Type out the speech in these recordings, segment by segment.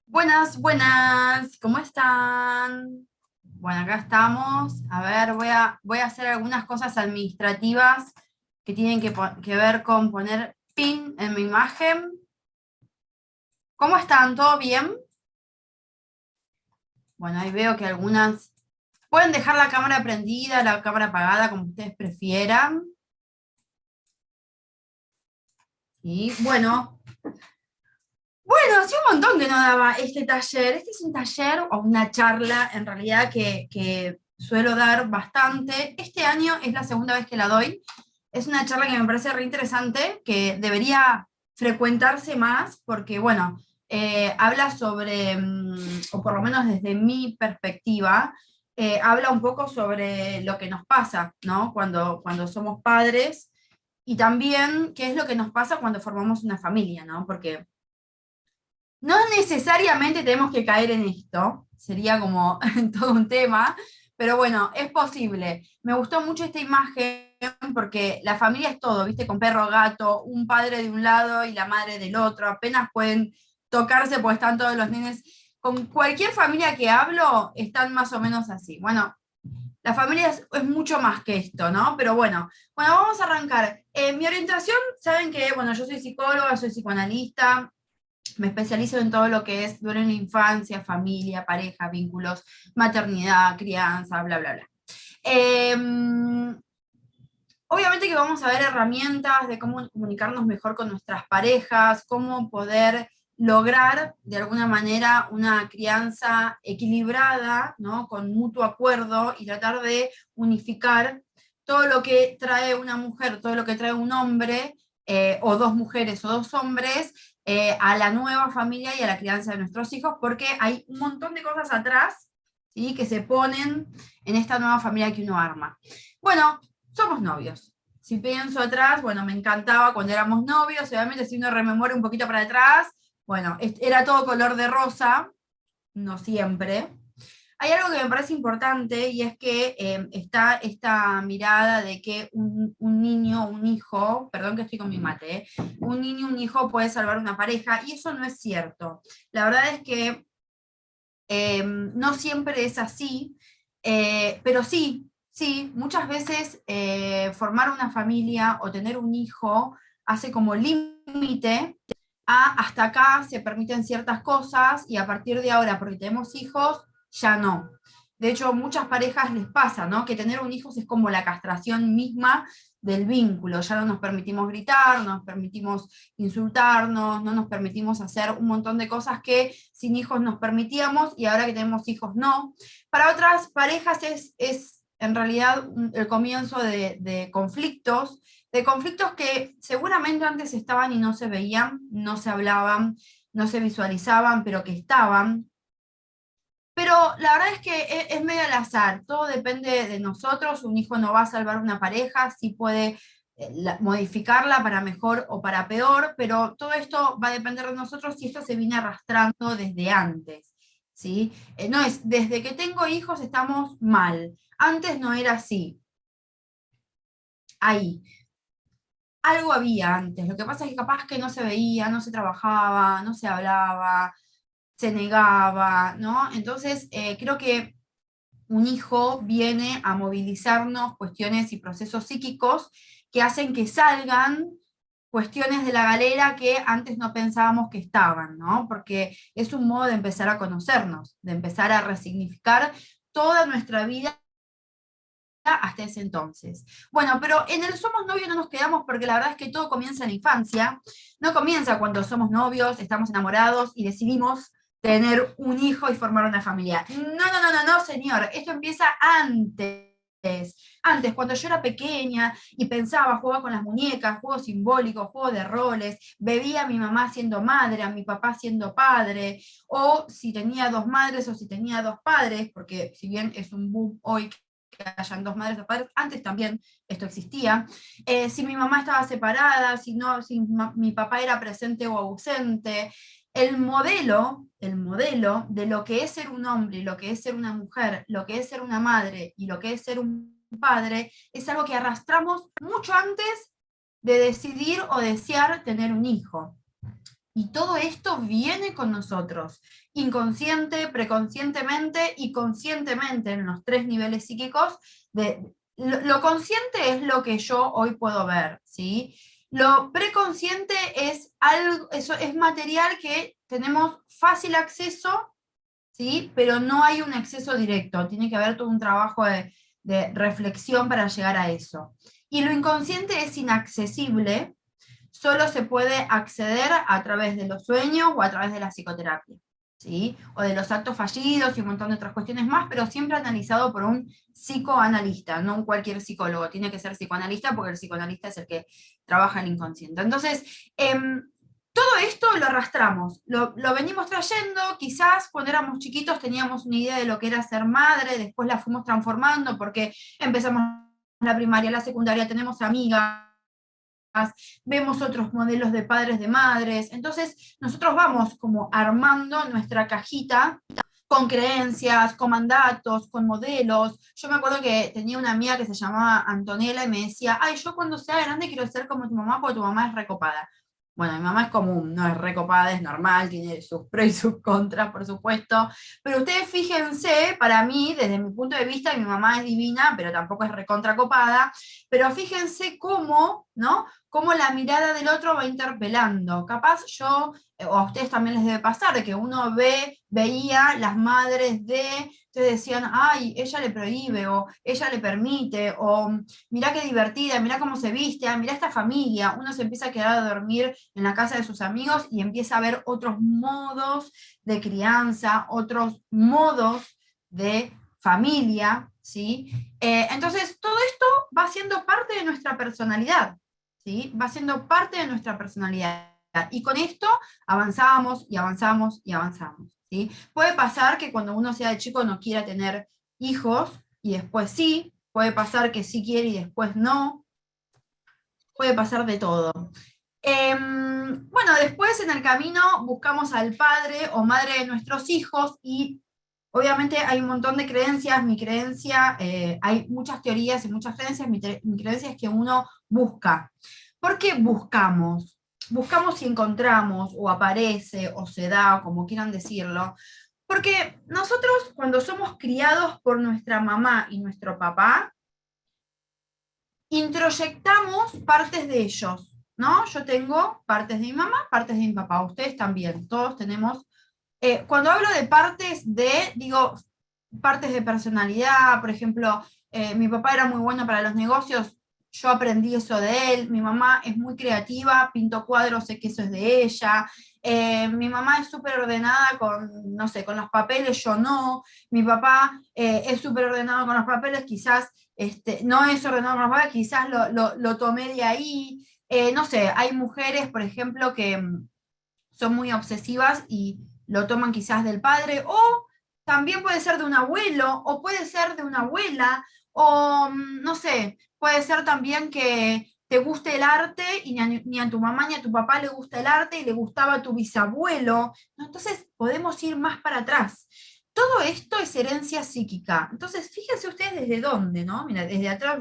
Buenas, buenas, ¿cómo están? Bueno, acá estamos. A ver, voy a hacer algunas cosas administrativas que tienen que ver con poner pin en mi imagen. ¿Cómo están? ¿Todo bien? Bueno, ahí veo que algunas... Pueden dejar la cámara prendida, la cámara apagada, como ustedes prefieran. Y bueno, hace un montón que no daba este taller. Este es un taller o una charla, en realidad, que suelo dar bastante. Este año es la segunda vez que la doy. Es una charla que me parece re interesante, que debería frecuentarse más, porque, bueno, habla sobre, o por lo menos desde mi perspectiva, habla un poco sobre lo que nos pasa, ¿no? Cuando somos padres, y también qué es lo que nos pasa cuando formamos una familia, ¿no? Porque no necesariamente tenemos que caer en esto, sería como todo un tema, pero bueno, es posible. Me gustó mucho esta imagen porque la familia es todo, ¿viste? Con perro, gato, un padre de un lado y la madre del otro, apenas pueden tocarse porque están todos los nenes. Con cualquier familia que hablo, están más o menos así. Bueno, la familia es mucho más que esto, ¿no? Pero bueno, vamos a arrancar. Mi orientación, saben que, bueno, yo soy psicóloga, soy psicoanalista, me especializo en todo lo que es duelo en la infancia, familia, pareja, vínculos, maternidad, crianza, bla, bla, bla. Eh, Obviamente que vamos a ver herramientas de cómo comunicarnos mejor con nuestras parejas, cómo poder lograr de alguna manera una crianza equilibrada, ¿no? Con mutuo acuerdo y tratar de unificar todo lo que trae una mujer, todo lo que trae un hombre, o dos mujeres o dos hombres, a la nueva familia y a la crianza de nuestros hijos, porque hay un montón de cosas atrás, ¿sí? Que se ponen en esta nueva familia que uno arma. Bueno, somos novios. Si pienso atrás, bueno, me encantaba cuando éramos novios, obviamente si uno rememora un poquito para atrás, bueno, era todo color de rosa, no siempre. Hay algo que me parece importante y es que está esta mirada de que un niño, un hijo, perdón que estoy con mi mate, un niño, un hijo puede salvar una pareja, y eso no es cierto. La verdad es que no siempre es así, pero sí, sí, muchas veces formar una familia o tener un hijo hace como límite a hasta acá se permiten ciertas cosas y a partir de ahora, porque tenemos hijos, ya no. De hecho, muchas parejas les pasa, ¿no? Que tener un hijo es como la castración misma del vínculo. Ya no nos permitimos gritar, no nos permitimos insultarnos, no nos permitimos hacer un montón de cosas que sin hijos nos permitíamos y ahora que tenemos hijos no. Para otras parejas es en realidad el comienzo de conflictos que seguramente antes estaban y no se veían, no se hablaban, no se visualizaban, pero que estaban. Pero la verdad es que es medio al azar, todo depende de nosotros, un hijo no va a salvar una pareja, sí puede modificarla para mejor o para peor, pero todo esto va a depender de nosotros y esto se viene arrastrando desde antes, ¿sí? No es, desde que tengo hijos estamos mal, antes no era así, ahí. Algo había antes, lo que pasa es que capaz que no se veía, no se trabajaba, no se hablaba, se negaba, ¿no? Entonces, creo que un hijo viene a movilizarnos cuestiones y procesos psíquicos que hacen que salgan cuestiones de la galera que antes no pensábamos que estaban, ¿no? Porque es un modo de empezar a conocernos, de empezar a resignificar toda nuestra vida hasta ese entonces. Bueno, pero en el somos novios no nos quedamos porque la verdad es que todo comienza en la infancia, no comienza cuando somos novios, estamos enamorados y decidimos tener un hijo y formar una familia. No, no, no, no, no, señor, esto empieza antes. Antes, cuando yo era pequeña y pensaba, jugaba con las muñecas, juegos simbólicos, juegos de roles, veía a mi mamá siendo madre, a mi papá siendo padre, o si tenía dos madres o si tenía dos padres, porque si bien es un boom hoy que hayan dos madres o padres, antes también esto existía, si mi mamá estaba separada, si, no, si mi papá era presente o ausente, el modelo de lo que es ser un hombre, lo que es ser una mujer, lo que es ser una madre y lo que es ser un padre, es algo que arrastramos mucho antes de decidir o desear tener un hijo. Y todo esto viene con nosotros, inconsciente, preconscientemente y conscientemente en los 3 niveles psíquicos. Lo consciente es lo que yo hoy puedo ver, ¿sí? Lo preconsciente es algo, eso es material que tenemos fácil acceso, ¿sí? Pero no hay un acceso directo, tiene que haber todo un trabajo de reflexión para llegar a eso. Y lo inconsciente es inaccesible, solo se puede acceder a través de los sueños o a través de la psicoterapia, ¿sí? O de los actos fallidos y un montón de otras cuestiones más, pero siempre analizado por un psicoanalista, no un cualquier psicólogo, tiene que ser psicoanalista porque el psicoanalista es el que trabaja el inconsciente. Entonces, todo esto lo arrastramos, lo venimos trayendo, quizás cuando éramos chiquitos teníamos una idea de lo que era ser madre, después la fuimos transformando porque empezamos la primaria, la secundaria, tenemos amigas, vemos otros modelos de padres, de madres, entonces nosotros vamos como armando nuestra cajita con creencias, con mandatos, con modelos. Yo me acuerdo que tenía una amiga que se llamaba Antonella y me decía, ay, yo cuando sea grande quiero ser como tu mamá porque tu mamá es recopada. Bueno, mi mamá es común, no es recopada, es normal, tiene sus pros y sus contras, por supuesto, pero ustedes fíjense, para mí, desde mi punto de vista, mi mamá es divina, pero tampoco es recontracopada, pero fíjense cómo, ¿no? Cómo la mirada del otro va interpelando. Capaz yo, o a ustedes también les debe pasar, de que uno veía las madres de, ustedes decían, ay, ella le prohíbe, o ella le permite, o mirá qué divertida, mirá cómo se viste, mirá esta familia. Uno se empieza a quedar a dormir en la casa de sus amigos y empieza a ver otros modos de crianza, otros modos de familia, ¿sí? Entonces, todo esto va siendo parte de nuestra personalidad, ¿sí? Va siendo parte de nuestra personalidad. Y con esto avanzamos y avanzamos y avanzamos, ¿sí? Puede pasar que cuando uno sea de chico no quiera tener hijos y después sí, puede pasar que sí quiere y después no, puede pasar de todo. Bueno, después en el camino buscamos al padre o madre de nuestros hijos y obviamente hay un montón de creencias. Mi creencia, hay muchas teorías y muchas creencias. Mi creencia es que uno busca. ¿Por qué buscamos? Buscamos si encontramos o aparece o se da, como quieran decirlo. Porque nosotros cuando somos criados por nuestra mamá y nuestro papá, introyectamos partes de ellos, ¿no? Yo tengo partes de mi mamá, partes de mi papá, ustedes también, todos tenemos. Cuando hablo de partes de, digo, partes de personalidad, por ejemplo, mi papá era muy bueno para los negocios, yo aprendí eso de él. Mi mamá es muy creativa, pinto cuadros, sé que eso es de ella. Mi mamá es súper ordenada con, no sé, con los papeles, yo no. Mi papá es súper ordenado con los papeles, quizás no es ordenado con los papeles, quizás lo tomé de ahí. No sé, hay mujeres, por ejemplo, que son muy obsesivas y lo toman quizás del padre, o también puede ser de un abuelo, o puede ser de una abuela, o no sé, puede ser también que te guste el arte y ni a tu mamá ni a tu papá le gusta el arte y le gustaba a tu bisabuelo, ¿no? Entonces podemos ir más para atrás. Todo esto es herencia psíquica. Entonces, fíjense ustedes desde dónde, ¿no? Mira, desde atrás,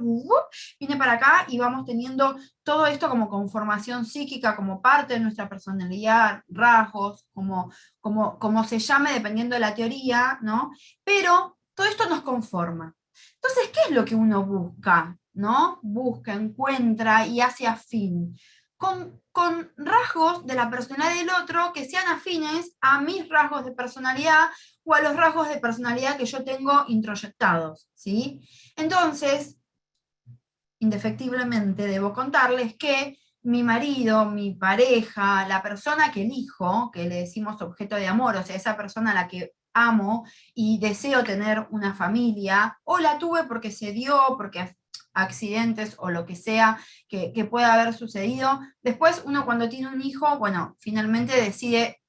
viene para acá y vamos teniendo todo esto como conformación psíquica, como parte de nuestra personalidad, rasgos, como se llame dependiendo de la teoría, ¿no? Pero todo esto nos conforma. Entonces, ¿qué es lo que uno busca? ¿No? Busca, encuentra y hace afín. Con rasgos de la personalidad del otro que sean afines a mis rasgos de personalidad o a los rasgos de personalidad que yo tengo introyectados, ¿sí? Entonces, indefectiblemente debo contarles que mi marido, mi pareja, la persona que elijo, que le decimos objeto de amor, o sea, esa persona a la que amo y deseo tener una familia, o la tuve porque se dio, porque accidentes o lo que sea que pueda haber sucedido. Después uno cuando tiene un hijo, bueno, finalmente decide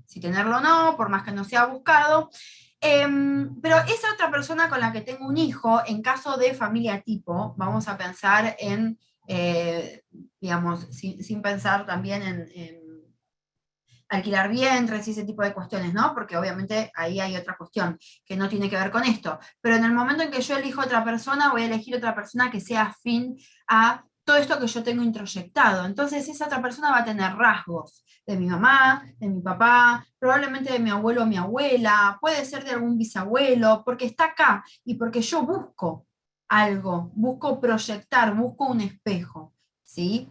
si tenerlo o no, por más que no sea buscado. Pero esa otra persona con la que tengo un hijo, en caso de familia tipo, vamos a pensar en, digamos, sin pensar también en alquilar vientres y ese tipo de cuestiones, ¿no? Porque obviamente ahí hay otra cuestión que no tiene que ver con esto. Pero en el momento en que yo elijo otra persona, voy a elegir otra persona que sea afín a todo esto que yo tengo introyectado. Entonces esa otra persona va a tener rasgos de mi mamá, de mi papá, probablemente de mi abuelo o mi abuela, puede ser de algún bisabuelo, porque está acá y porque yo busco algo, busco proyectar, busco un espejo, ¿sí?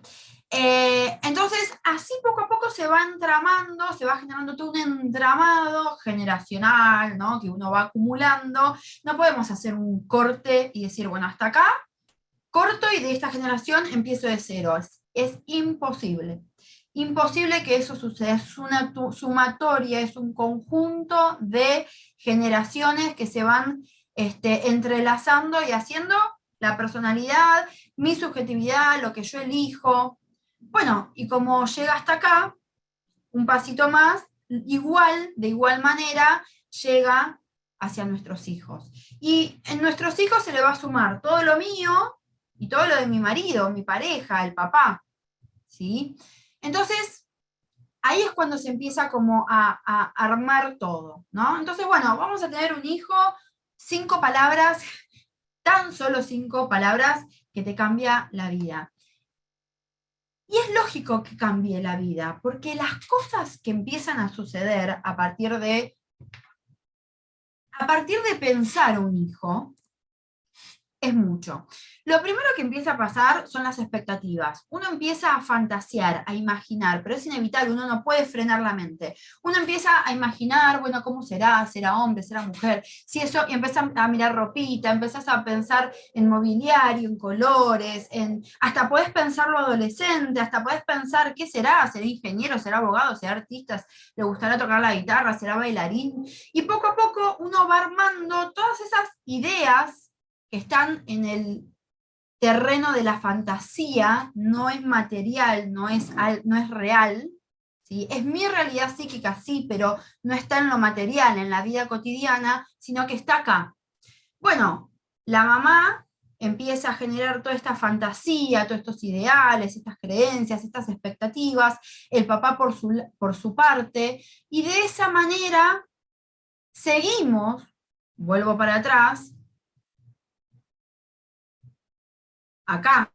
Entonces, así poco a poco se va entramando, se va generando todo un entramado generacional, ¿no? Que uno va acumulando. No podemos hacer un corte y decir, bueno, hasta acá corto y de esta generación empiezo de cero. Es imposible. Imposible que eso suceda. Es una sumatoria, es un conjunto de generaciones que se van entrelazando y haciendo la personalidad, mi subjetividad, lo que yo elijo. Bueno, y como llega hasta acá, un pasito más, de igual manera, llega hacia nuestros hijos. Y en nuestros hijos se le va a sumar todo lo mío y todo lo de mi marido, mi pareja, el papá, ¿sí? Entonces, ahí es cuando se empieza como a armar todo, ¿no? Entonces, bueno, vamos a tener un hijo, 5 palabras, tan solo 5 palabras que te cambia la vida. Y es lógico que cambie la vida, porque las cosas que empiezan a suceder a partir de pensar un hijo, es mucho. Lo primero que empieza a pasar son las expectativas. Uno empieza a fantasear, a imaginar, pero es inevitable, uno no puede frenar la mente. Uno empieza a imaginar, bueno, ¿cómo será? ¿Será hombre? ¿Será mujer? Si eso, y empiezas a mirar ropita, empezás a pensar en mobiliario, en colores, hasta podés pensar lo adolescente, hasta podés pensar, ¿qué será? ¿Será ingeniero? ¿Será abogado? ¿Será artista? ¿Le gustará tocar la guitarra? ¿Será bailarín? Y poco a poco uno va armando todas esas ideas que están en el terreno de la fantasía, no es material, no es real, ¿sí? Es mi realidad psíquica, sí, pero no está en lo material, en la vida cotidiana, sino que está acá. Bueno, la mamá empieza a generar toda esta fantasía, todos estos ideales, estas creencias, estas expectativas, el papá por su parte, y de esa manera seguimos, vuelvo para atrás, acá,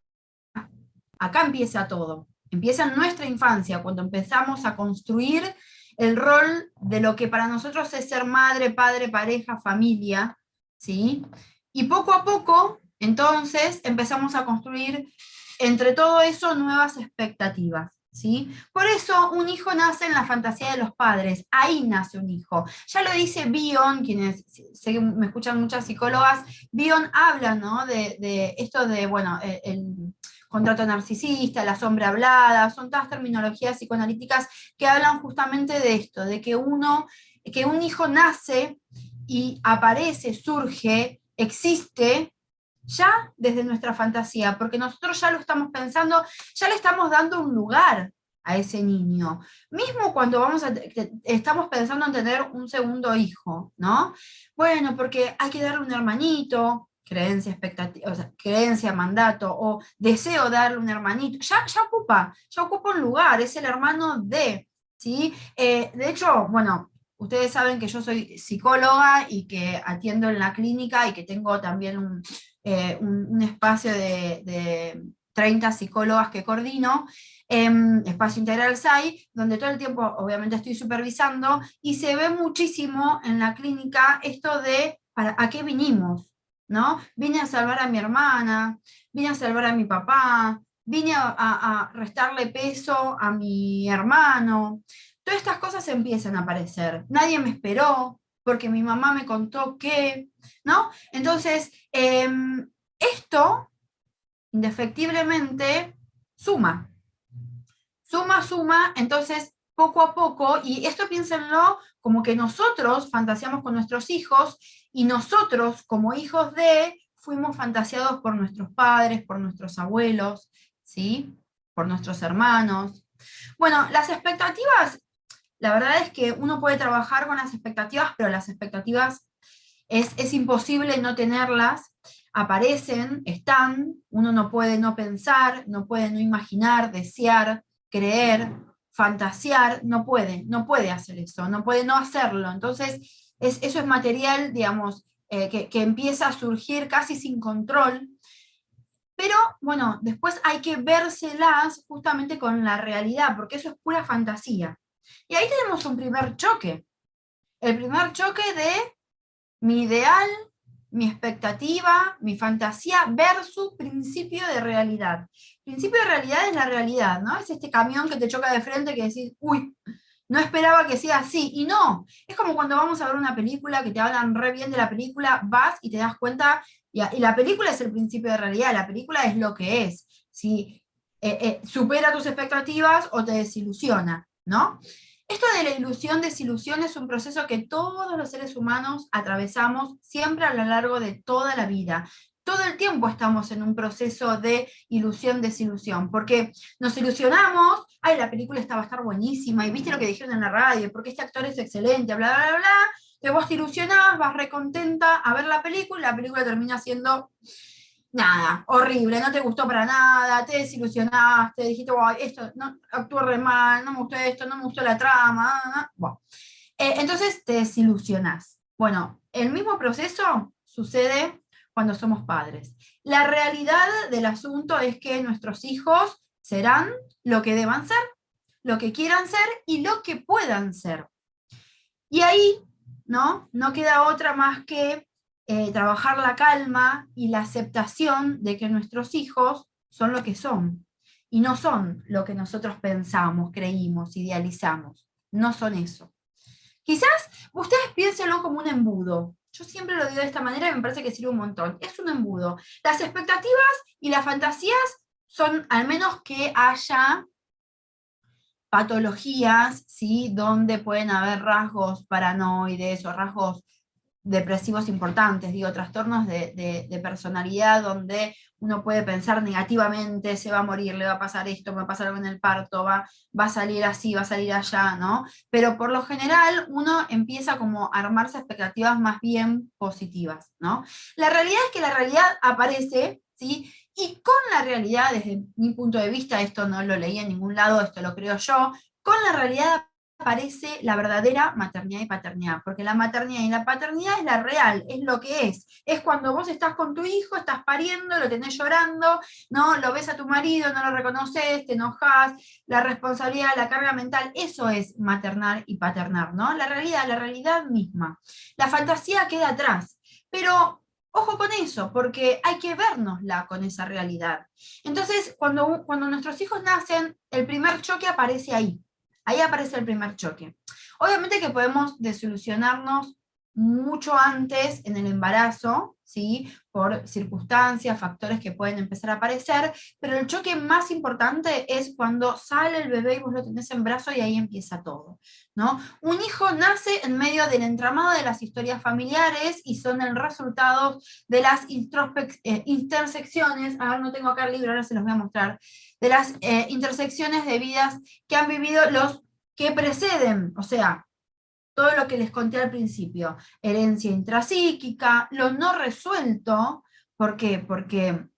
acá empieza todo. Empieza en nuestra infancia, cuando empezamos a construir el rol de lo que para nosotros es ser madre, padre, pareja, familia, ¿sí? Y poco a poco, entonces, empezamos a construir entre todo eso nuevas expectativas, ¿sí? Por eso un hijo nace en la fantasía de los padres, ahí nace un hijo. Ya lo dice Bion, quienes sé que me escuchan muchas psicólogas, Bion habla, ¿no? De esto de, bueno, el contrato narcisista, la sombra hablada, son todas terminologías psicoanalíticas que hablan justamente de esto, de que un hijo nace y aparece, surge, existe ya desde nuestra fantasía, porque nosotros ya lo estamos pensando, ya le estamos dando un lugar a ese niño. Mismo cuando estamos pensando en tener un segundo hijo, ¿no? Bueno, porque hay que darle un hermanito, creencia, expectativa, o sea, creencia, mandato, o deseo darle un hermanito, ya ocupa un lugar, es el hermano de, ¿sí? De hecho, bueno, ustedes saben que yo soy psicóloga y que atiendo en la clínica y que tengo también un espacio de 30 psicólogas que coordino, espacio integral SAI, donde todo el tiempo obviamente estoy supervisando, y se ve muchísimo en la clínica esto de ¿a qué vinimos? ¿No? Vine a salvar a mi hermana, vine a salvar a mi papá, vine a restarle peso a mi hermano. Todas estas cosas empiezan a aparecer. Nadie me esperó, porque mi mamá me contó que, ¿no? Entonces, esto, indefectiblemente, suma. Suma, entonces, poco a poco, y esto piénsenlo como que nosotros fantaseamos con nuestros hijos, y nosotros, como hijos fuimos fantaseados por nuestros padres, por nuestros abuelos, ¿sí? Por nuestros hermanos. Bueno, las expectativas, la verdad es que uno puede trabajar con las expectativas, pero las expectativas es imposible no tenerlas, aparecen, están, uno no puede no pensar, no puede no imaginar, desear, creer, fantasear, no puede hacer eso, no puede no hacerlo. Entonces, eso es material, digamos, que empieza a surgir casi sin control. Pero bueno, después hay que vérselas justamente con la realidad, porque eso es pura fantasía. Y ahí tenemos un primer choque. El primer choque de mi ideal, mi expectativa, mi fantasía versus principio de realidad. Principio de realidad es la realidad, ¿no? Es este camión que te choca de frente que decís, uy, no esperaba que sea así. Y no, es como cuando vamos a ver una película que te hablan re bien de la película, vas y te das cuenta, y la película es el principio de realidad, la película es lo que es. Si supera tus expectativas o te desilusiona, ¿no? Esto de la ilusión, desilusión es un proceso que todos los seres humanos atravesamos siempre a lo largo de toda la vida. Todo el tiempo estamos en un proceso de ilusión, desilusión, porque nos ilusionamos, ay, la película esta va a estar buenísima, y viste lo que dijeron en la radio, porque este actor es excelente, bla, bla, bla, bla, que vos te ilusionás, vas recontenta a ver la película termina siendo nada, horrible, no te gustó para nada, te desilusionaste, dijiste, wow, esto, no, actuó re mal, no me gustó esto, no me gustó la trama, bueno. Entonces te desilusionás. Bueno, el mismo proceso sucede cuando somos padres. La realidad del asunto es que nuestros hijos serán lo que deban ser, lo que quieran ser y lo que puedan ser. Y ahí, ¿no? No queda otra más que trabajar la calma y la aceptación de que nuestros hijos son lo que son, y no son lo que nosotros pensamos, creímos, idealizamos. No son eso. Quizás ustedes piénsenlo como un embudo. Yo siempre lo digo de esta manera y me parece que sirve un montón. Es un embudo. Las expectativas y las fantasías son, al menos que haya patologías, ¿sí? Donde pueden haber rasgos paranoides o rasgos depresivos importantes, digo, trastornos de personalidad donde uno puede pensar negativamente, se va a morir, le va a pasar esto, va a pasar algo en el parto, va a salir así, va a salir allá, ¿no? Pero por lo general uno empieza como a armarse expectativas más bien positivas, ¿no? La realidad es que la realidad aparece, ¿sí? Y con la realidad, desde mi punto de vista, esto no lo leí en ningún lado, esto lo creo yo, con la realidad aparece la verdadera maternidad y paternidad, porque la maternidad y la paternidad es la real, es lo que es cuando vos estás con tu hijo, estás pariendo, lo tenés llorando, ¿no? Lo ves a tu marido, no lo reconoces, te enojas, la responsabilidad, la carga mental, eso es maternar y paternar, ¿no? La realidad misma. La fantasía queda atrás, pero ojo con eso, porque hay que vernosla con esa realidad. Entonces, cuando nuestros hijos nacen, el primer choque aparece ahí. Ahí aparece el primer choque. Obviamente que podemos desilusionarnos mucho antes en el embarazo, ¿sí? Por circunstancias, factores que pueden empezar a aparecer, pero el choque más importante es cuando sale el bebé y vos lo tenés en brazos y ahí empieza todo, ¿no? Un hijo nace en medio del entramado de las historias familiares y son el resultado de las intersecciones, a ver, no tengo acá el libro, ahora se los voy a mostrar, de las intersecciones de vidas que han vivido los que preceden, o sea, todo lo que les conté al principio, herencia intrapsíquica, lo no resuelto, ¿por qué? Porque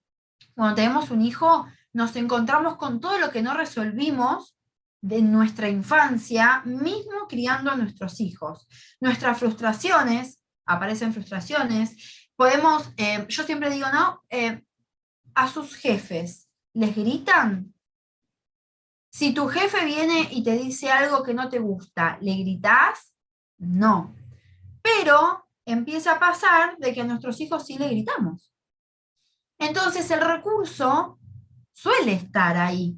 cuando tenemos un hijo nos encontramos con todo lo que no resolvimos de nuestra infancia, mismo criando a nuestros hijos. Nuestras frustraciones, aparecen frustraciones, podemos, yo siempre digo, ¿no? A sus jefes, ¿les gritan? Si tu jefe viene y te dice algo que no te gusta, ¿le gritás? No. Pero empieza a pasar de que a nuestros hijos sí le gritamos. Entonces el recurso suele estar ahí.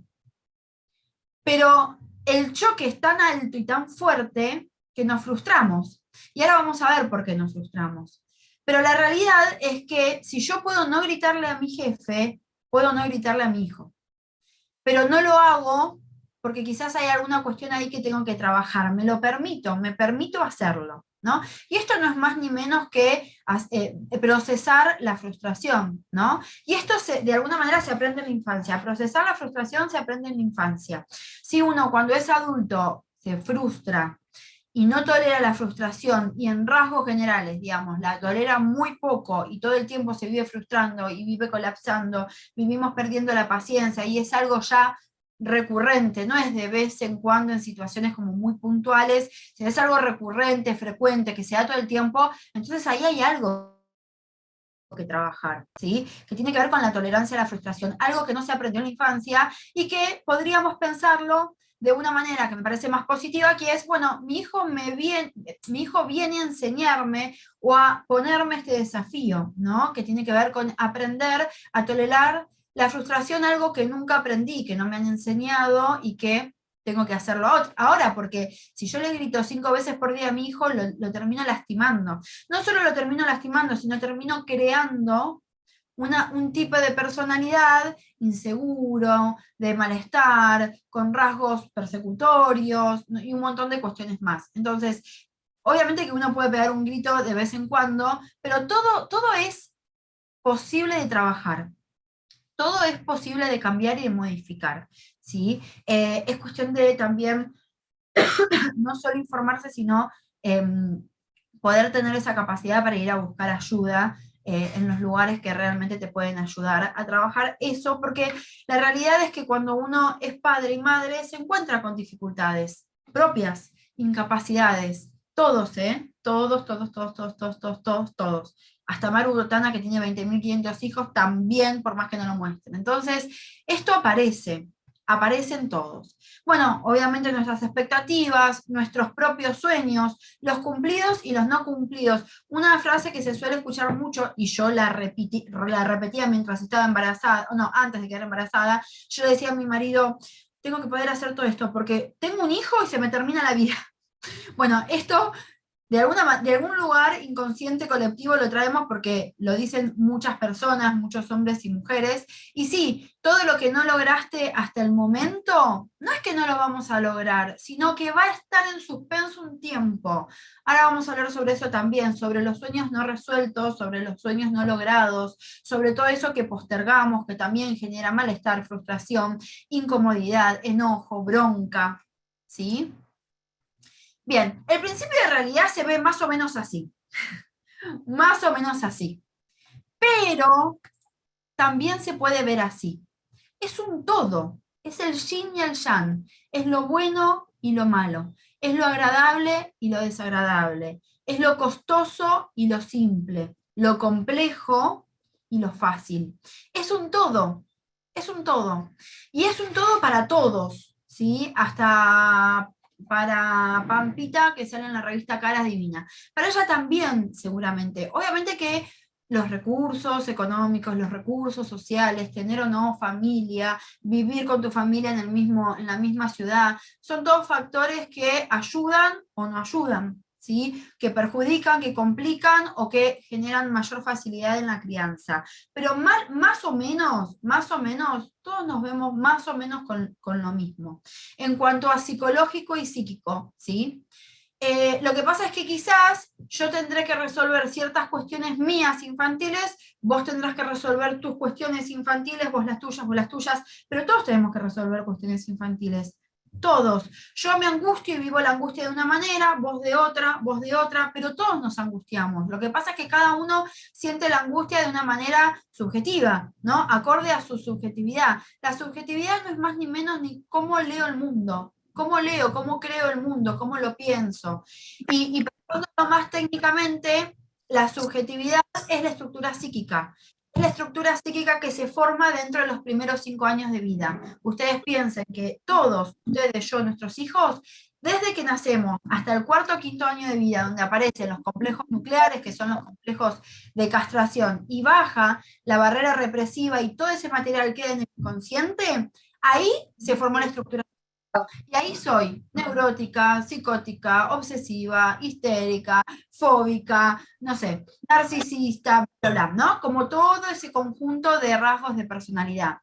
Pero el choque es tan alto y tan fuerte que nos frustramos. Y ahora vamos a ver por qué nos frustramos. Pero la realidad es que si yo puedo no gritarle a mi jefe, puedo no gritarle a mi hijo. Pero no lo hago porque quizás hay alguna cuestión ahí que tengo que trabajar, me permito hacerlo, ¿no? Y esto no es más ni menos que procesar la frustración, ¿no? Y esto de alguna manera se aprende en la infancia, procesar la frustración se aprende en la infancia. Si uno cuando es adulto se frustra y no tolera la frustración, y en rasgos generales, digamos, la tolera muy poco y todo el tiempo se vive frustrando y vive colapsando, vivimos perdiendo la paciencia y es algo ya recurrente, no es de vez en cuando en situaciones como muy puntuales, si es algo recurrente, frecuente, que se da todo el tiempo, entonces ahí hay algo que trabajar, ¿sí? Que tiene que ver con la tolerancia a la frustración, algo que no se aprendió en la infancia y que podríamos pensarlo de una manera que me parece más positiva, que es, bueno, mi hijo viene a enseñarme o a ponerme este desafío, ¿no? Que tiene que ver con aprender a tolerar la frustración, algo que nunca aprendí, que no me han enseñado y que tengo que hacerlo ahora, porque si yo le grito 5 veces por día a mi hijo, lo termino lastimando. No solo lo termino lastimando, sino termino creando un tipo de personalidad inseguro, de malestar, con rasgos persecutorios y un montón de cuestiones más. Entonces, obviamente que uno puede pegar un grito de vez en cuando, pero todo es posible de trabajar. Todo es posible de cambiar y de modificar, ¿sí? Es cuestión de también no solo informarse, sino eh, poder tener esa capacidad para ir a buscar ayuda en los lugares que realmente te pueden ayudar a trabajar eso, porque la realidad es que cuando uno es padre y madre se encuentra con dificultades propias, incapacidades, todos, ¿eh? Todos, todos, todos, todos, todos, todos, todos, todos. Hasta Maru Botana, que tiene 20.500 hijos, también, por más que no lo muestren. Entonces, esto aparecen todos. Bueno, obviamente nuestras expectativas, nuestros propios sueños, los cumplidos y los no cumplidos. Una frase que se suele escuchar mucho, y yo la repetía mientras estaba embarazada, no, antes de quedar embarazada, yo le decía a mi marido, tengo que poder hacer todo esto, porque tengo un hijo y se me termina la vida. Bueno, esto de algún lugar inconsciente colectivo lo traemos porque lo dicen muchas personas, muchos hombres y mujeres, y sí, todo lo que no lograste hasta el momento, no es que no lo vamos a lograr, sino que va a estar en suspenso un tiempo. Ahora vamos a hablar sobre eso también, sobre los sueños no resueltos, sobre los sueños no logrados, sobre todo eso que postergamos, que también genera malestar, frustración, incomodidad, enojo, bronca, ¿sí? Bien, el principio de realidad se ve más o menos así, más o menos así, pero también se puede ver así. Es un todo, es el yin y el yang, es lo bueno y lo malo, es lo agradable y lo desagradable, es lo costoso y lo simple, lo complejo y lo fácil. Es un todo, es un todo. Y es un todo para todos, ¿sí? Hasta para Pampita, que sale en la revista Caras Divina. Para ella también, seguramente. Obviamente que los recursos económicos, los recursos sociales, tener o no familia, vivir con tu familia en la misma ciudad, son todos factores que ayudan o no ayudan, ¿sí? Que perjudican, que complican o que generan mayor facilidad en la crianza. Pero más o menos, todos nos vemos más o menos con lo mismo. En cuanto a psicológico y psíquico, ¿sí? Lo que pasa es que quizás yo tendré que resolver ciertas cuestiones mías infantiles, vos tendrás que resolver tus cuestiones infantiles, vos las tuyas, pero todos tenemos que resolver cuestiones infantiles. Todos. Yo me angustio y vivo la angustia de una manera, vos de otra, pero todos nos angustiamos. Lo que pasa es que cada uno siente la angustia de una manera subjetiva, ¿no? Acorde a su subjetividad. La subjetividad no es más ni menos ni cómo leo el mundo, cómo leo, cómo creo el mundo, cómo lo pienso. Y pensándolo más técnicamente, la subjetividad es la estructura psíquica. Es la estructura psíquica que se forma dentro de los primeros 5 años de vida. Ustedes piensen que todos, ustedes, yo, nuestros hijos, desde que nacemos hasta el cuarto o quinto año de vida, donde aparecen los complejos nucleares, que son los complejos de castración, y baja la barrera represiva y todo ese material queda en el inconsciente, ahí se formó la estructura. Y ahí soy neurótica, psicótica, obsesiva, histérica, fóbica, no sé, narcisista, bla, bla, ¿no? Como todo ese conjunto de rasgos de personalidad.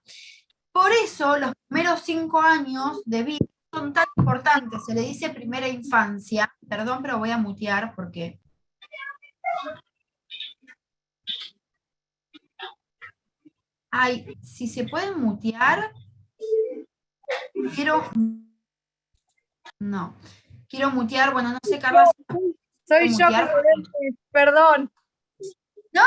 Por eso los primeros 5 años de vida son tan importantes, se le dice primera infancia. Perdón, pero voy a mutear porque... Ay, si se pueden mutear, quiero... No, quiero mutear, bueno, no sé, Carla, si Soy yo, mutear. perdón. No,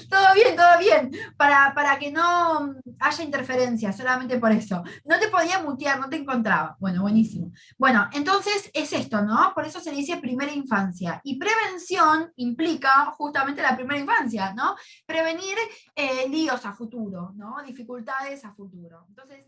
todo bien, para que no haya interferencia, solamente por eso. No te podía mutear, no te encontraba. Bueno, buenísimo. Bueno, entonces es esto, ¿no? Por eso se le dice primera infancia. Y prevención implica justamente la primera infancia, ¿no? Prevenir líos a futuro, ¿no? Dificultades a futuro. Entonces,